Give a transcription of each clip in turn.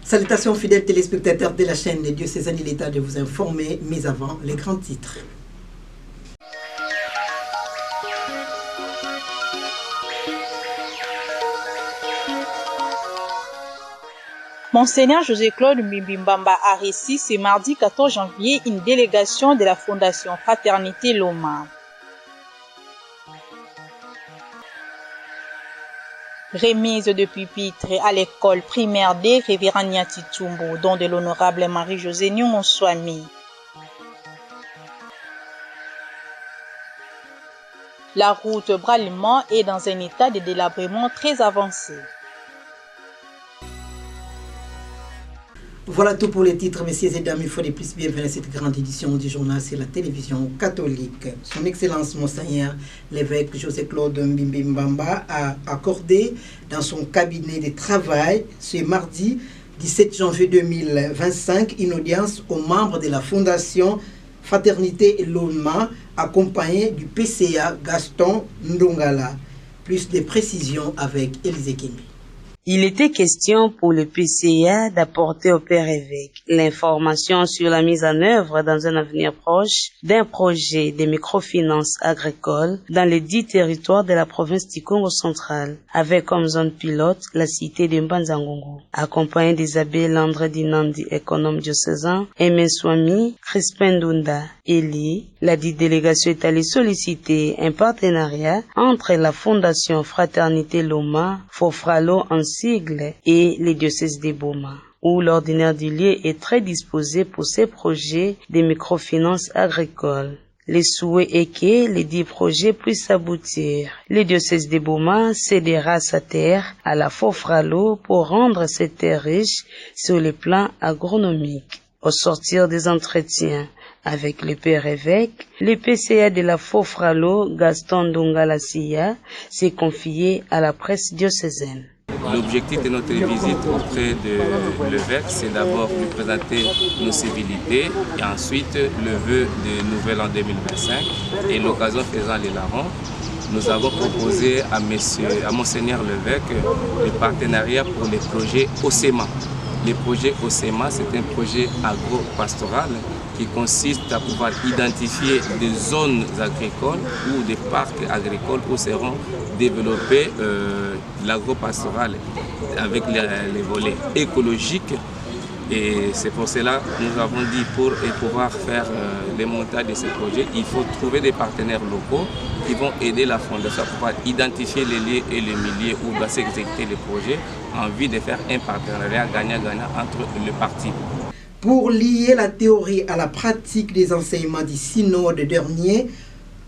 Salutations fidèles téléspectateurs de la chaîne des diocésaines, il est temps de vous informer, mais avant les grands titres. Monseigneur José-Claude Mbimbamba a reçu ce mardi 14 janvier une délégation de la Fondation Fraternité Loma. Remise de pupitre à l'école primaire des Révérend Nyati Tumbo, dont de l'honorable Marie-Josée Nyong'Onswami. La route Bralimont est dans un état de délabrement très avancé. Voilà tout pour les titres, messieurs et dames. Il faut de plus bienvenue à cette grande édition du journal sur la télévision catholique. Son Excellence Monseigneur l'évêque José-Claude Mbimbamba a accordé dans son cabinet de travail ce mardi 17 janvier 2025 une audience aux membres de la Fondation Fraternité Loma accompagné du PCA Gaston Ndongala. Plus de précisions avec Élisée Kimbi. Il était question pour le PCA d'apporter au Père évêque l'information sur la mise en œuvre dans un avenir proche d'un projet de microfinance agricole dans les 10 territoires de la province du Congo central, avec comme zone pilote la cité de Mbanzangongo. Accompagné d'Isabelle André Dinandi, économe diocésain, Aimé Swami, Crispin Ndunda, Eli, la dite délégation est allée solliciter un partenariat entre la Fondation Fraternité Loma, Fofralo en sigle, et les diocèses de Boma, où l'ordinaire du lieu est très disposé pour ces projets de microfinance agricole. Le souhait est que les 10 projets puissent aboutir. Le diocèse de Boma cédera sa terre à la Fofralo pour rendre cette terre riche sur le plan agronomique. Au sortir des entretiens avec le Père évêque, le PCA de la Fofralo, Gaston Ndongala s'est confié à la presse diocésaine. L'objectif de notre visite auprès de l'évêque, c'est d'abord lui présenter nos civilités et ensuite le vœu de Nouvel An 2025. Et l'occasion faisant les larrons, nous avons proposé à Monseigneur l'évêque le partenariat pour les projets OSEMA. Les projets OSEMA, c'est un projet agro-pastoral qui consiste à pouvoir identifier des zones agricoles ou des parcs agricoles où seront développés l'agro-pastoral avec les volets écologiques. Et c'est pour cela que nous avons dit pour pouvoir faire les montages de ces projets, il faut trouver des partenaires locaux qui vont aider la Fondation à pouvoir identifier les lieux et les milieux où doit s'exécuter les projets en vue de faire un partenariat gagnant-gagnant entre les parties. Pour lier la théorie à la pratique des enseignements du synode dernier,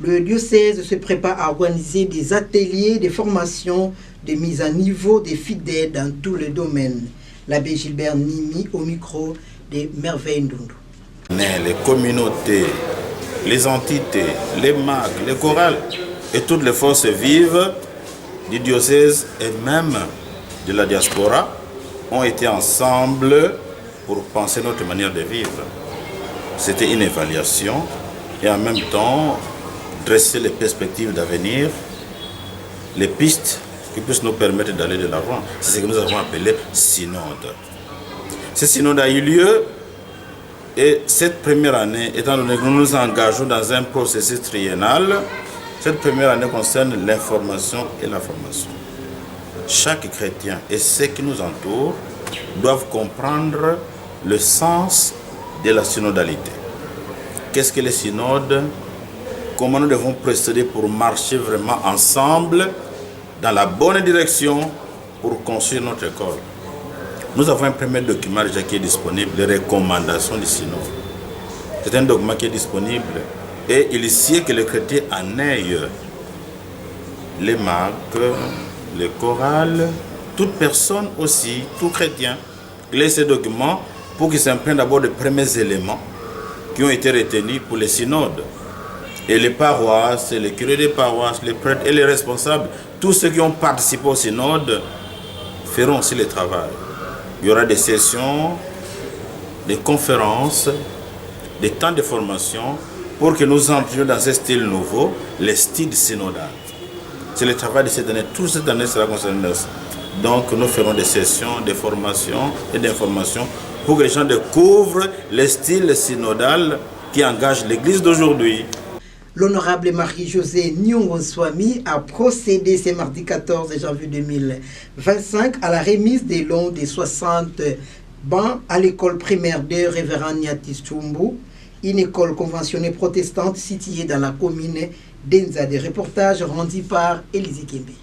le diocèse se prépare à organiser des ateliers de formation, de mise à niveau des fidèles dans tous les domaines. L'abbé Gilbert Nimi au micro de Merveille Ndundu. Les communautés, les entités, les mags, les chorales et toutes les forces vives du diocèse et même de la diaspora ont été ensemble pour penser notre manière de vivre. C'était une évaluation et en même temps dresser les perspectives d'avenir, les pistes qui puissent nous permettre d'aller de l'avant. C'est ce que nous avons appelé synode. Ce synode a eu lieu et cette première année, étant donné que nous nous engageons dans un processus triennal, cette première année concerne l'information et la formation. Chaque chrétien et ceux qui nous entourent doivent comprendre le sens de la synodalité. Qu'est-ce que le synode? Comment nous devons procéder pour marcher vraiment ensemble dans la bonne direction pour construire notre école. Nous avons un premier document déjà qui est disponible, les recommandations du synode. C'est un document qui est disponible et il sied que les chrétiens en aient les mags, les chorales, toute personne aussi, tout chrétien, il ait ces documents pour qu'ils s'imprègnent d'abord des premiers éléments qui ont été retenus pour les synodes. Et les paroisses, les curés des paroisses, les prêtres et les responsables, tous ceux qui ont participé au synode feront aussi le travail. Il y aura des sessions, des conférences, des temps de formation pour que nous entrions dans ce style nouveau, le style synodal. C'est le travail de cette année. Toute cette année sera concernée dans ça. Donc nous ferons des sessions de formation et d'information pour que les gens découvrent le style synodal qui engage l'Église d'aujourd'hui. L'honorable Marie-Josée Nyong'o-Swami a procédé ce mardi 14 janvier 2025 à la remise des lots des 60 bancs à l'école primaire de Révérend Nyati Tsumbu, une école conventionnée protestante située dans la commune d'Enza. Des reportages rendus par Élisée Kembe.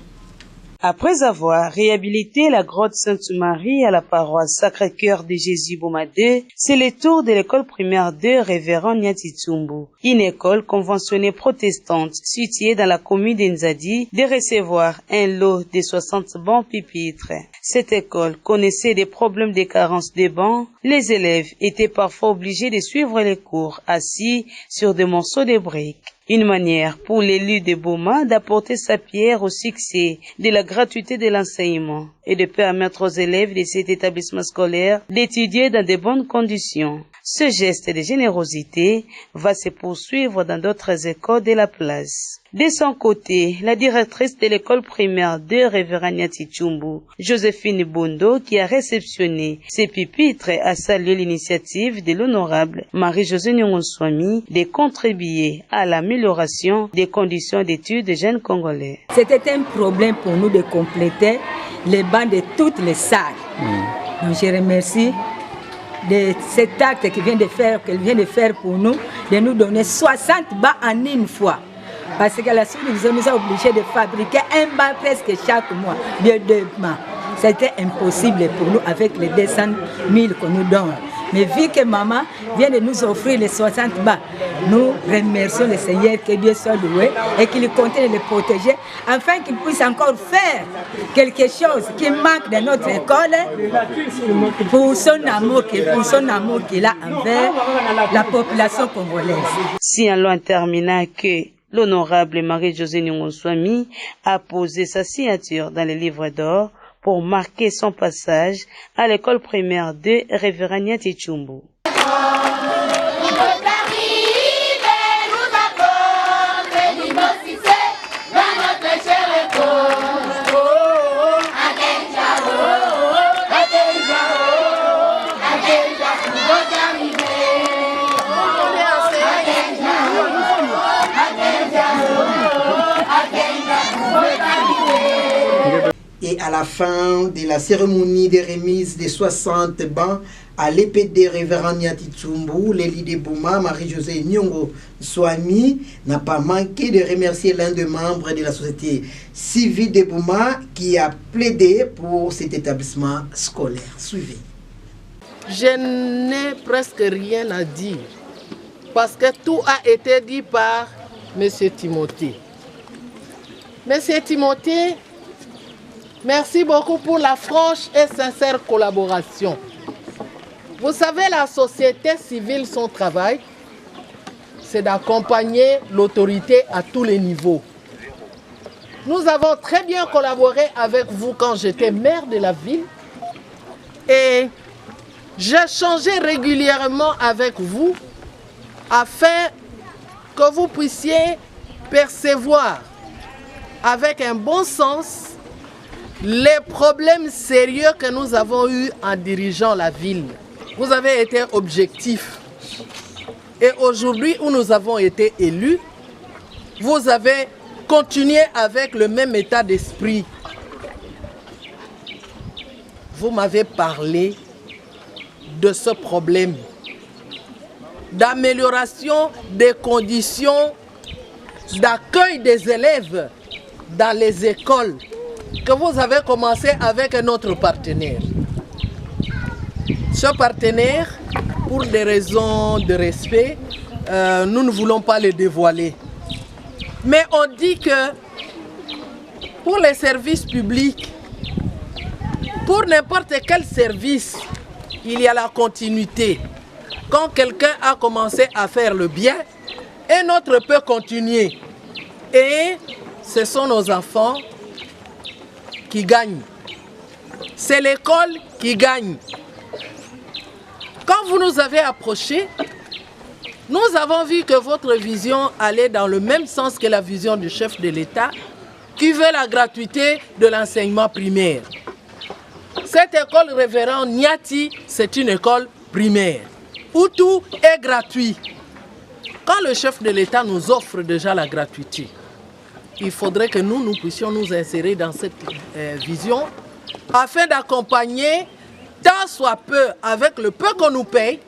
Après avoir réhabilité la grotte Sainte-Marie à la paroisse Sacré-Cœur de Jésus Boma 2, c'est le tour de l'école primaire de Révérend Nyati Tsumbu, une école conventionnée protestante située dans la commune d'Enzadi, de recevoir un lot de 60 bancs pupitres. Cette école connaissait des problèmes de carence de bancs. Les élèves étaient parfois obligés de suivre les cours assis sur des morceaux de briques. Une manière pour l'élu de Boma d'apporter sa pierre au succès de la gratuité de l'enseignement et de permettre aux élèves de cet établissement scolaire d'étudier dans de bonnes conditions. Ce geste de générosité va se poursuivre dans d'autres écoles de la place. De son côté, la directrice de l'école primaire de Révérend Nyati Tsumbu, Joséphine Bondo, qui a réceptionné ces pupitres, a salué l'initiative de l'honorable Marie-Josée Nyong'o-Swami de contribuer à l'amélioration des conditions d'études des jeunes Congolais. C'était un problème pour nous de compléter les bancs de toutes les salles. Donc je remercie de cet acte qu'elle vient de faire pour nous, de nous donner 60 bancs en une fois. Parce que la sous-division nous a obligés de fabriquer un banc presque chaque mois, de 2 bancs. C'était impossible pour nous avec les 200 000 qu'on nous donne. Mais vu que maman vient de nous offrir les 60 bancs, nous remercions le Seigneur, que Dieu soit loué et qu'il continue de les protéger afin qu'il puisse encore faire quelque chose qui manque dans notre école pour son amour qu'il a envers la population congolaise. Si en terminant que l'honorable Marie-Josée Nyong'o-Swami a posé sa signature dans les livres d'or pour marquer son passage à l'école primaire de Révérend Nyati Tsumbu. Et à la fin de la cérémonie de remise des 60 bancs à l'EPD Révérend Nyati Tsumbu, l'élu de Boma, Marie-Josée Nyong'o-Swami, n'a pas manqué de remercier l'un des membres de la société civile de Boma qui a plaidé pour cet établissement scolaire. Suivez. Je n'ai presque rien à dire parce que tout a été dit par M. Timothée. M. Timothée, merci beaucoup pour la franche et sincère collaboration. Vous savez, la société civile, son travail, c'est d'accompagner l'autorité à tous les niveaux. Nous avons très bien collaboré avec vous quand j'étais maire de la ville et j'échangeais régulièrement avec vous afin que vous puissiez percevoir avec un bon sens les problèmes sérieux que nous avons eus en dirigeant la ville. Vous avez été objectifs. Et aujourd'hui, où nous avons été élus, vous avez continué avec le même état d'esprit. Vous m'avez parlé de ce problème d'amélioration des conditions d'accueil des élèves dans les écoles que vous avez commencé avec un autre partenaire. Ce partenaire, pour des raisons de respect, nous ne voulons pas le dévoiler. Mais on dit que pour les services publics, pour n'importe quel service, il y a la continuité. Quand quelqu'un a commencé à faire le bien, un autre peut continuer. Et ce sont nos enfants qui gagnent. C'est l'école qui gagne. Quand vous nous avez approchés, nous avons vu que votre vision allait dans le même sens que la vision du chef de l'État qui veut la gratuité de l'enseignement primaire. Cette école révérend Niati, c'est une école primaire où tout est gratuit. Quand le chef de l'État nous offre déjà la gratuité, il faudrait que nous puissions nous insérer dans cette vision afin d'accompagner, tant soit peu, avec le peu qu'on nous paye,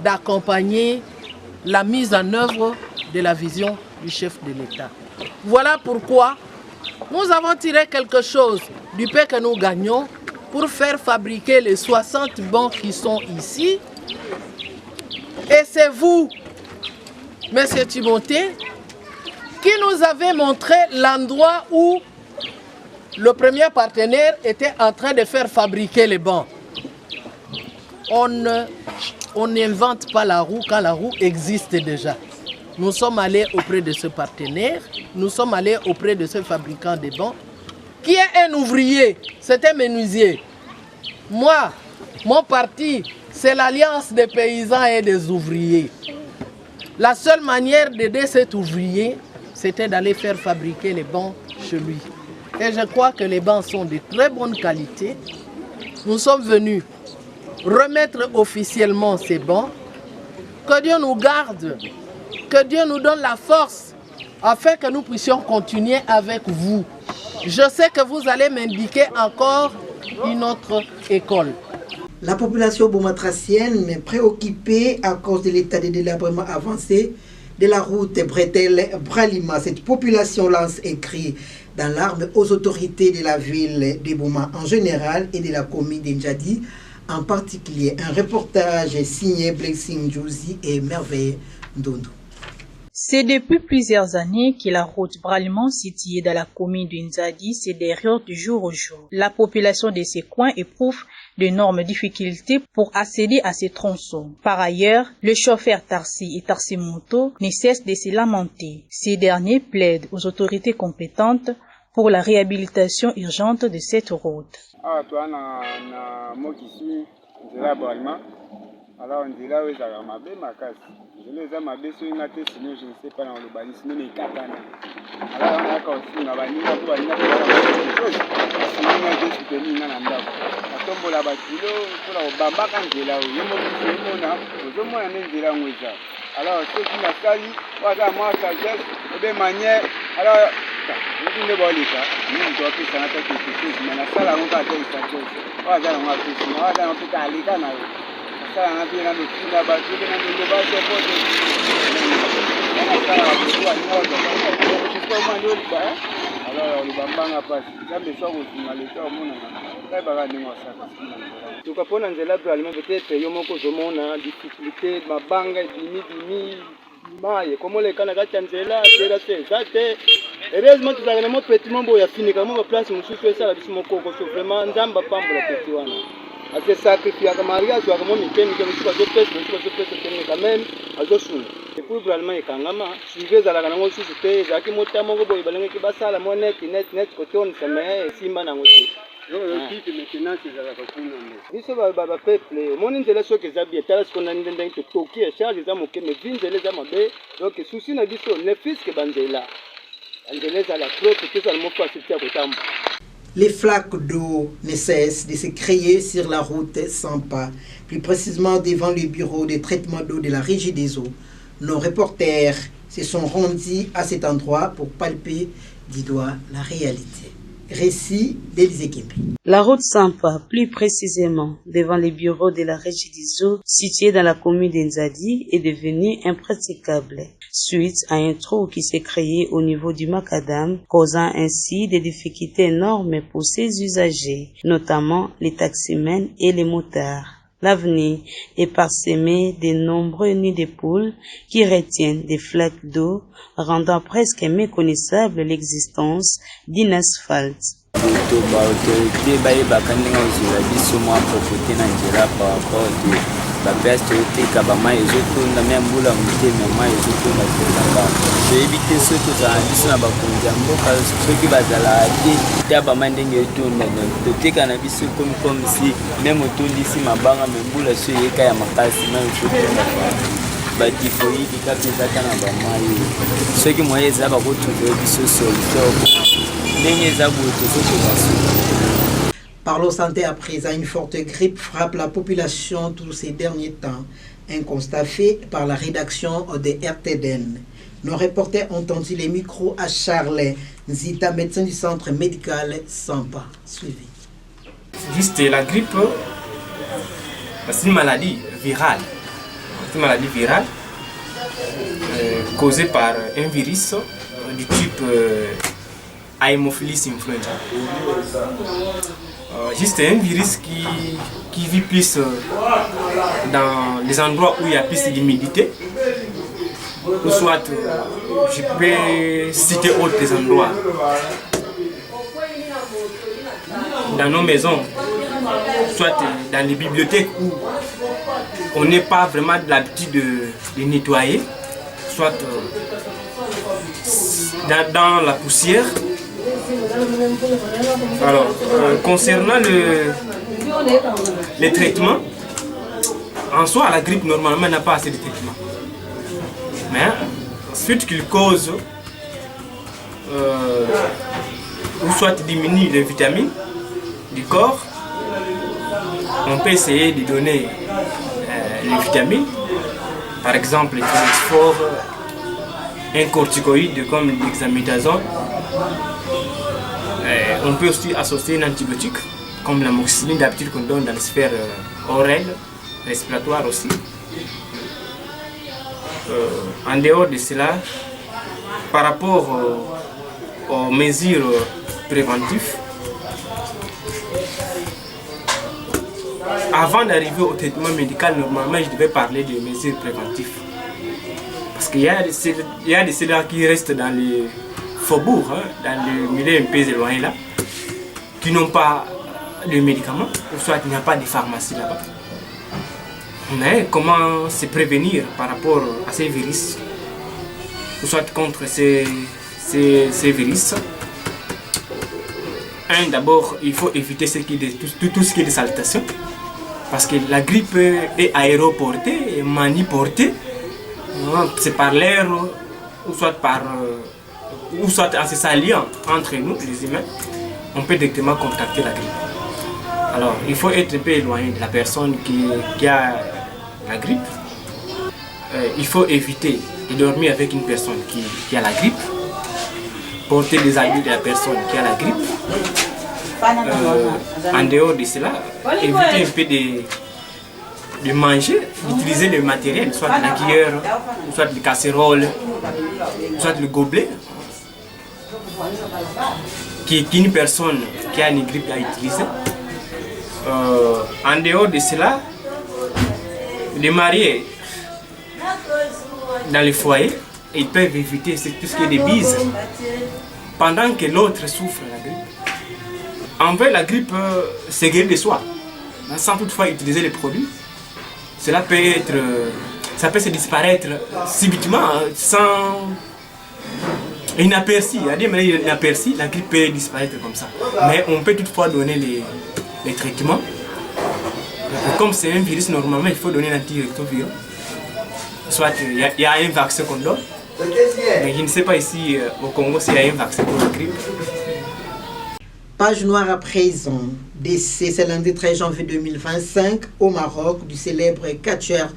d'accompagner la mise en œuvre de la vision du chef de l'État. Voilà pourquoi nous avons tiré quelque chose du peu que nous gagnons pour faire fabriquer les 60 bancs qui sont ici. Et c'est vous, Monsieur Timothée, qui nous avez montré l'endroit où le premier partenaire était en train de faire fabriquer les bancs. On n'invente pas la roue quand la roue existe déjà. Nous sommes allés auprès de ce partenaire, nous sommes allés auprès de ce fabricant de bancs, qui est un ouvrier, c'est un menuisier. Moi, mon parti, c'est l'Alliance des paysans et des ouvriers. La seule manière d'aider cet ouvrier, c'était d'aller faire fabriquer les bancs chez lui. Et je crois que les bancs sont de très bonne qualité. Nous sommes venus remettre officiellement ces bancs. Que Dieu nous garde, que Dieu nous donne la force afin que nous puissions continuer avec vous. Je sais que vous allez m'indiquer encore une autre école. La population boumatracienne est préoccupée à cause de l'état de délabrement avancé de la route Bretel-Bralima. Cette population lance un cri dans l'arme aux autorités de la ville de Bouma en général et de la commune d'Indjadi en particulier. Un reportage signé Blessing Jouzi et Merveille Ndondo. C'est depuis plusieurs années que la route Bralima, située dans la commune d'Indjadi, se détériore du jour au jour. La population de ces coins éprouve d'énormes difficultés pour accéder à ces tronçons. Par ailleurs, le chauffeur Tarsi et Tarsi Moto ne cessent de se lamenter. Ces derniers plaident aux autorités compétentes pour la réhabilitation urgente de cette route. Alors on dit là où ils ont ma belle ma casse. Je les ai ma belle sur une attaque sinon je ne sais pas dans le bali sinon les katana. Alors on a construit ma vanille pour aller dans la chose. Sinon on a juste soutenir dans la ndako. On tombe là bas kilo pour la bamba quand il est là où il y a au moins un indira ouza. Alors ceux qui n'a sali voilà moi sagesse et de manière alors on dit ne pas ça. Nous doit que ça n'a pas quelque chose mais la salle on va faire ça chose. Voilà on va faire ça. Voilà on peut aller quand même. Ça a été un peu plus là-bas, je vais dans le bas, c'est bon. Alors, le bambang a passé. Jamais ça, vous n'allez pas au monde. Très bien, nous avons ça. Donc, pour nous, peut-être, il y a une difficulté, ma banque, dimi, maille. Comme les Canadiens, c'est ça. Heureusement, tu as un petit membre, il y a fini. Comme on place, on souffle ça, mon coco, vraiment, on n'a pas de petit one. C'est sacrifié à Maria, je vais me mettre quand même à Joshua. Et pour vraiment, il y a un sujet à la grande société, Zaki Motamongo, il va qui basa la monnaie, net, côté on se met, Simba Nangote. This is a peuple. Mon intérêt que Zabi est à ce qu'on a une toqué, charge des amours, mais vins et les amabés, donc souci n'a dit ça, ne fils que Bandela. Angeles à la flotte, tout ça, le mot facilité à Kotambo. Les flaques d'eau ne cessent de se créer sur la route Sampa, plus précisément devant le bureau de traitement d'eau de la Régie des eaux. Nos reporters se sont rendus à cet endroit pour palper du doigt la réalité. Récit d'Élysée Kempi. La route Sampa, plus précisément devant les bureaux de la Régie des eaux, située dans la commune d'Indjadi, est devenue impraticable suite à un trou qui s'est créé au niveau du macadam, causant ainsi des difficultés énormes pour ses usagers, notamment les taximens et les motards. L'avenir est parsemé de nombreux nids de poules qui retiennent des flaques d'eau, rendant presque méconnaissable l'existence d'un asphalte. Parlons santé à présent. Une forte grippe frappe la population tous ces derniers temps. Un constat fait par la rédaction de RTDN. Nos reporters ont tendu les micros à Charles Nzita, médecin du centre médical Sampa. Suivez. Juste la grippe, c'est une maladie virale. C'est une maladie virale causée par un virus du type Haemophilus influenza. Juste un virus qui vit plus dans les endroits où il y a plus d'humidité. Ou soit, je peux citer autres endroits. Dans nos maisons, soit dans les bibliothèques où on n'est pas vraiment de l'habitude de nettoyer, soit dans la poussière. Alors, concernant les traitements, en soi, la grippe normalement n'a pas assez de traitements. Mais suite qu'il cause, ou soit diminue les vitamines du corps, on peut essayer de donner les vitamines, par exemple les phosphore, un corticoïde comme l'hexaméthasone. On peut aussi associer un antibiotique comme l'amoxicilline d'habitude qu'on donne dans les sphères oreilles, respiratoires aussi. En dehors de cela, par rapport aux mesures préventives, avant d'arriver au traitement médical, normalement je devais parler des mesures préventives. Parce qu'il y a de ceux-là qui restent dans les faubourgs, dans le milieu un peu éloigné là, qui n'ont pas de médicaments, ou soit il n'y a pas de pharmacie là-bas. Mais comment se prévenir par rapport à ces virus, ou soit contre ces virus? D'abord, il faut éviter tout ce qui est des salutations, parce que la grippe est aéroportée et maniportée. C'est par l'air, ou soit en se s'alliant entre nous, les humains, on peut directement contacter la grippe. Alors, il faut être un peu éloigné de la personne qui a la grippe. Il faut éviter de dormir avec une personne qui a la grippe, porter les habits de la personne qui a la grippe. En dehors de cela, éviter un peu de manger, d'utiliser le matériel, soit la cuillère, soit les casseroles, soit le gobelet, qu'une personne qui a une grippe a utilisé. En dehors de cela, les mariés dans les foyers, ils peuvent éviter tout ce qui est des bises pendant que l'autre souffre de la grippe. En fait, la grippe se guérit de soi, sans toutefois utiliser les produits. Ça peut se disparaître subitement, sans inaperçu. La grippe peut disparaître comme ça. Mais on peut toutefois donner les traitements. Comme c'est un virus, normalement, il faut donner l'antirétroviral. Soit il y a un vaccin qu'on donne, mais je ne sais pas ici au Congo s'il y a un vaccin pour la grippe. Page noire à présent. Décès ce lundi 13 janvier 2025 au Maroc du célèbre catcheur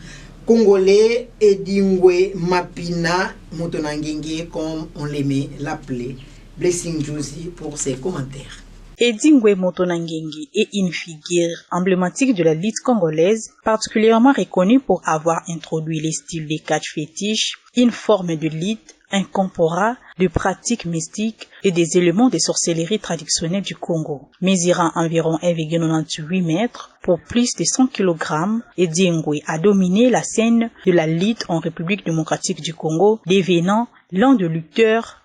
congolais Edingwe Mapina Motonangenge, comme on l'aimait l'appeler. Blessing Josie pour ses commentaires. Edingwe Motonangenge est une figure emblématique de la lutte congolaise, particulièrement reconnue pour avoir introduit les styles de catch fétiche, une forme de lutte incorporant de pratiques mystiques et des éléments de sorcellerie traditionnelle du Congo. Mesurant environ 1,98 mètres pour plus de 100 kg, Edingwe a dominé la scène de la lutte en République démocratique du Congo, devenant l'un des lutteurs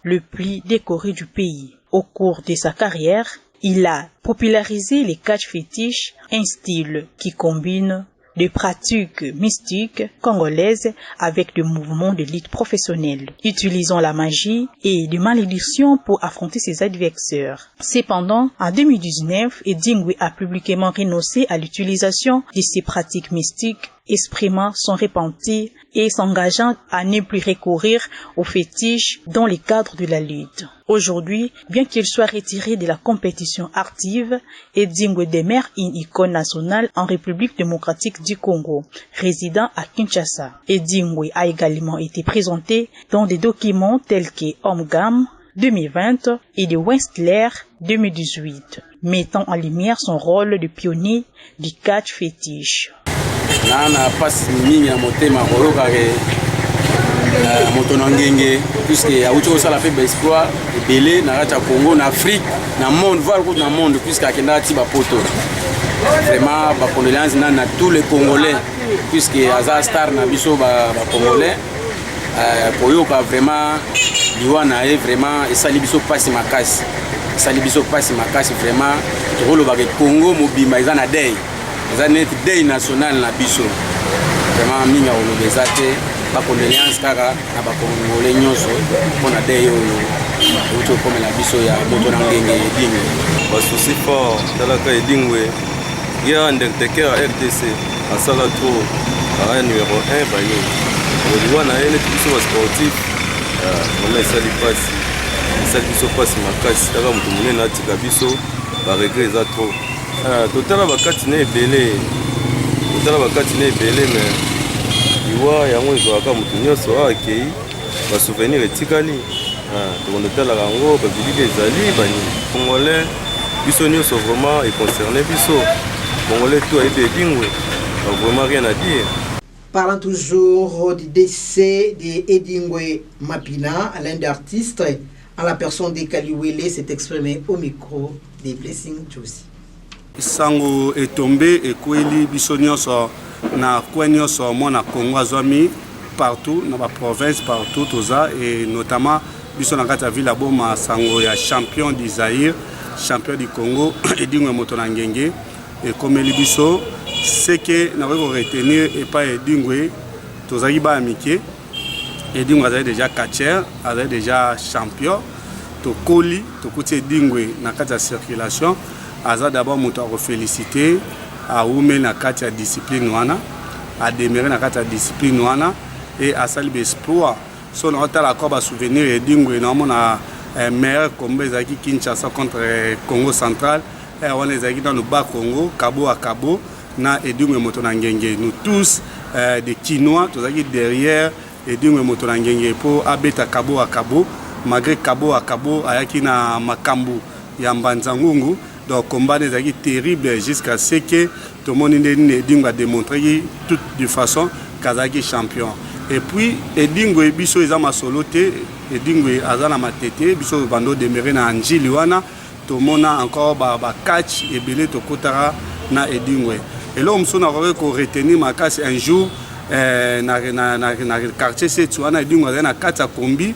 le plus décoré du pays. Au cours de sa carrière, il a popularisé les catch fétiches, un style qui combine des pratiques mystiques congolaises avec des mouvements de lutte professionnelle, utilisant la magie et des malédictions pour affronter ses adversaires. Cependant, en 2019, Edingwe a publiquement renoncé à l'utilisation de ces pratiques mystiques exprimant son repentir et s'engageant à ne plus recourir aux fétiches dans le cadre de la lutte. Aujourd'hui, bien qu'il soit retiré de la compétition active, Edingwe demeure une icône nationale en République démocratique du Congo, résidant à Kinshasa. Edingwe a également été présenté dans des documents tels que Homgam 2020 et de Westler 2018, mettant en lumière son rôle de pionnier du catch fétiche. Nana passe mingi na motema koloka ke moto na ngenge puisque auti osala pe espoir ebele na kati ya Congo na Afrique na monde voir na monde puisque akenda ti ba poto vraiment ba condoléances na tous les Congolais puisque aza star na biso ba Congolais koyoka vraiment liwana e vraiment esali biso pasi makasi vraiment tokoloba ke Congo mobimba eza na deuil eza net deuil national na biso vraiment minga olobeza te ba condoléances kaka na ba Congolais nyonso mpona deuil oyo outi okomela biso ya moto na ngenge Edingwe basusi fort talaka Edingwe ye undertaker ya RDC asala trop aya numéro 1 bani oliwana ye neti biso basportif vraiment esali biso pasi makasi taka moto monene atika biso baregret eza trop totala bakati na ebele me liwa yango ezwaka moto nyonso akei basouvenir etikali tokondotalaka yango babiliki ezali bani Congolais biso nyonso vraiment econcerne biso Congolais tout ayebi Edingwe vraiment rien à dire. Parlant toujours du décès d'Edingwe Mapina, l'un des artistes, en la personne de Kaliwele, s'est exprimé au micro des Blessing Josie. Sango est tombé et Koueli Bissonioso na Kouenioso mona Congo azwami partout dans la province partout toza et notamment Bissonakata Villa Boma Sango ya champion du Zaïre, champion du Congo Edingwe Motonangenge et comme Libiso c'est que nous avons retenir et pas Edingwe tozaki ba amitié Edingwe a déjà catcher, a déjà champion to Koli to kuti Edingwe na kata circulation aza d'abord moto a féliciter a oume na kati ya discipline wana a demeurer na kati ya discipline wana et a sali espoir so na tala ko ba souvenir Edingwe na mona meilleur combat ezaki Kinshasa contre Congo central et on les a dans le bas Congo Cabo à Cabo na Edingwe Motonangenge nous tous des Kinois tozaki derrière Edingwe Motonangenge pour abeta Cabo à Cabo malgré Cabo à Cabo ayaki na makambu ya Mbanzangungu. Donc combat est terrible jusqu'à ce que tout le monde a démontré toute de façon Kazaki champion. Et puis Edingwe biso ezama soloté Edingwe azana matete biso bando demeurer na Anjili wana tout le monde a encore ba catch et belé to kotara na Edingwe. Et là on se retenir ma casse un jour na quartier Setsuana Edingwe na kata kombi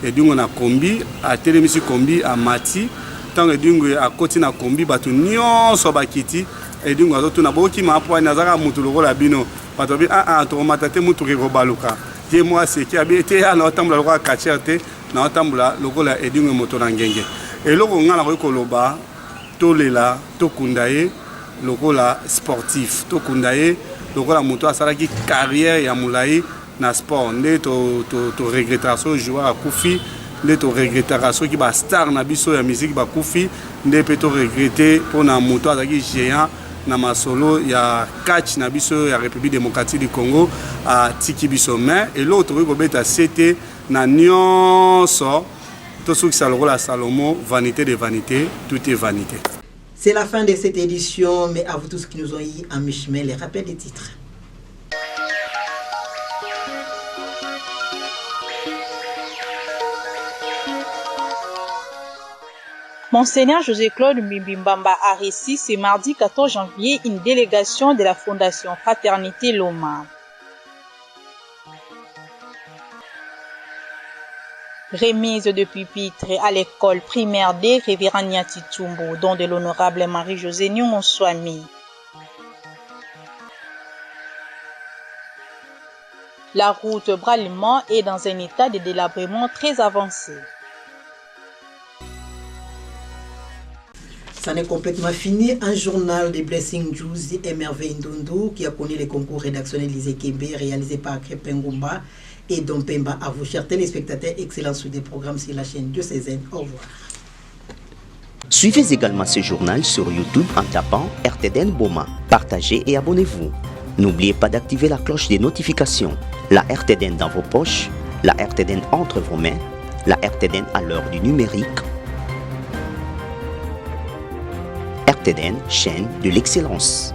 Edingwe na kombi a telemisi kombi a mati. Tant Edingwe a côté na kombi batu nyonso bakiti Edingwe azoto na boki mapo na zaka mutu lokola bino bato bi to matate mutu ke robaluka ye moi c'est qui habité na otambula lokola kacherte na otambula lokola Edingwe Motonangenge et loko ngala ko koloba tolela tokundaye lokola sportif tokundaye lokola mutu asalaki carrière ya mulai na sport nde to regretter so joueur akufi nde to regrettera soki ba star na biso ya musique ba kufi nde pe to regretter pona moto azaki géant na masolo ya catch na biso ya République démocratique du Congo a tiki biso mais et l'autre ko beta c'était na nyonso to soki salokola Salomo vanité de vanité tout est vanité. C'est la fin de cette édition mais à vous tous qui nous ont eu en mi-chemin les rappels des titres. Monseigneur José-Claude Mbimbamba a reçu ce mardi 14 janvier une délégation de la Fondation Fraternité Loma. Remise de pupitre à l'école primaire des Révérend Nyati Tumbo, dont de l'honorable Marie-Josée Nyongoswami. La route Bralimont est dans un état de délabrement très avancé. Ça n'est complètement fini. Un journal de Blessing Juicy et Merveille Ndundu qui a connu les concours rédactionnels Lisée Kébé réalisés par Krepengumba et Dompemba. À vous, chers téléspectateurs, excellent sur des programmes sur la chaîne Diocésaine. Au revoir. Suivez également ce journal sur YouTube en tapant RTDN Boma. Partagez et abonnez-vous. N'oubliez pas d'activer la cloche des notifications. La RTDN dans vos poches, la RTDN entre vos mains, la RTDN à l'heure du numérique. RTDN, chaîne de l'excellence.